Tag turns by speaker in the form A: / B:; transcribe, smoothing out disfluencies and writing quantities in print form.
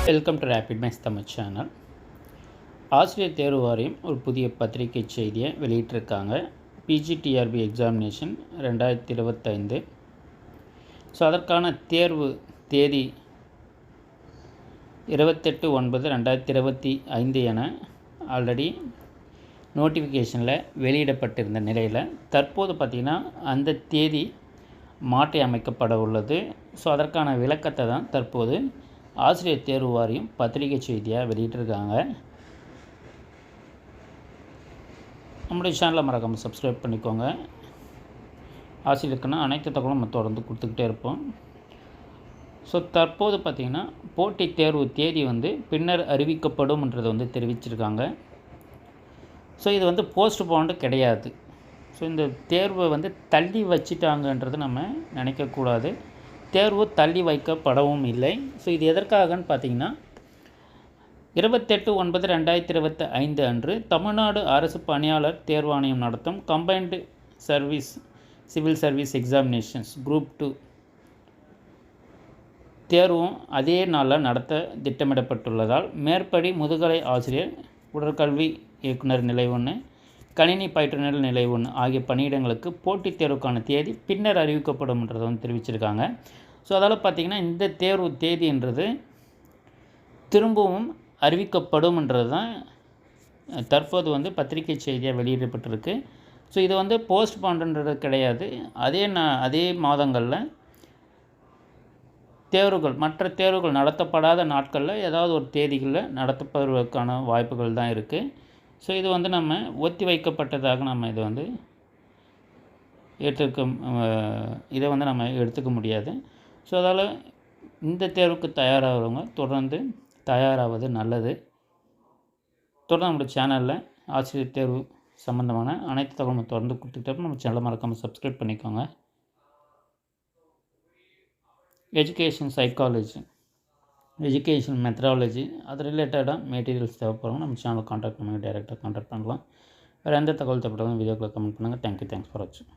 A: Welcome to rapid maths Tamil channel. ஆசிரியர் தேர்வு வாரியம் ஒரு புதிய பத்திரிகை செய்தியை வெளியிட்டிருக்காங்க. PGTRB examination 2025. ஸோ அதற்கான தேர்வு தேதி 28/9/2025 என ஆல்ரெடி நோட்டிஃபிகேஷனில் வெளியிடப்பட்டிருந்த நிலையில் தற்போது பார்த்திங்கன்னா அந்த தேதி மாற்றி அமைக்கப்பட உள்ளது. ஸோ அதற்கான விளக்கத்தை தான் தற்போது ஆசிரியர் தேர்வு வாரியம் பத்திரிகை செய்தியாக வெளியிட்டிருக்காங்க. நம்முடைய சேனலை மறக்காமல் சப்ஸ்கிரைப் பண்ணிக்கோங்க. ஆசிரியருக்குன்னா அனைத்து தகவலும் நம்ம தொடர்ந்து கொடுத்துக்கிட்டே இருப்போம். ஸோ தற்போது பார்த்திங்கன்னா போட்டித் தேர்வு தேதி பின்னர் அறிவிக்கப்படும்ன்றதை தெரிவிச்சிருக்காங்க. ஸோ இது போஸ்ட்போன்டு கிடையாது. ஸோ இந்த தேர்வை தள்ளி வச்சிட்டாங்கன்றது நம்ம நினைக்கக்கூடாது. தேர்வு தள்ளி வைக்கப்படவும் இல்லை. ஸோ இது எதற்காகன்னு பார்த்திங்கன்னா 28/9/2025 அன்று தமிழ்நாடு அரசு பணியாளர் தேர்வாணையம் நடத்தும் combined civil service examinations group 2 தேர்வும் அதே நாளில் நடத்த திட்டமிடப்பட்டுள்ளதால் மேற்படி முதுகலை ஆசிரியர், உடற்கல்வி இயக்குனர் நிலை 1, கணினி பயிற்றுனர் நிலை 1 ஆகிய பணியிடங்களுக்கு போட்டித் தேர்வுக்கான தேதி பின்னர் அறிவிக்கப்படும்ன்றதை தெரிவிச்சிருக்காங்க. ஸோ அதால் பார்த்திங்கன்னா இந்த தேர்வு தேதின்றது திரும்பவும் அறிவிக்கப்படும்ன்றது தான் தற்போது பத்திரிகை செய்தியாக வெளியிடப்பட்டிருக்கு. ஸோ இது போஸ்ட்போன்டுன்றது கிடையாது. அதே மாதங்களில் தேர்வுகள், மற்ற தேர்வுகள் நடத்தப்படாத நாட்களில் ஏதாவது ஒரு தேதிகளில் நடத்தப்படுவதற்கான வாய்ப்புகள் தான் இருக்குது. ஸோ இது நம்ம ஒத்தி வைக்கப்பட்டதாக நம்ம இதை நம்ம எடுத்துக்க முடியாது. ஸோ அதால் இந்த தேர்வுக்கு தயாராகிறவங்க தொடர்ந்து தயாராவது நல்லது. தொடர்ந்து நம்மளுடைய சேனலில் ஆசிரியர் தேர்வு சம்மந்தமான அனைத்து தகவலும் தொடர்ந்து கொடுத்துக்கிட்டப்போ நம்ம சேனலை மறக்காமல் சப்ஸ்கிரைப் பண்ணிக்கோங்க. எஜுகேஷன் சைக்காலஜி, எஜுகேஷன் மெத்தடாலஜி, அது ரிலேட்டடாக மெட்டீரியல்ஸ் தேவைப்படுறவங்க நம்ம சேனலை கான்டாக்ட் பண்ணுங்கள். டைரெக்டாக கான்டாக்ட் பண்ணலாம். வேறு எந்த தகவல் தேவைப்பட்டாலும் வீடியோக்களை கமெண்ட் பண்ணுங்கள். தேங்க்ஸ் ஃபார் வாட்சிங்.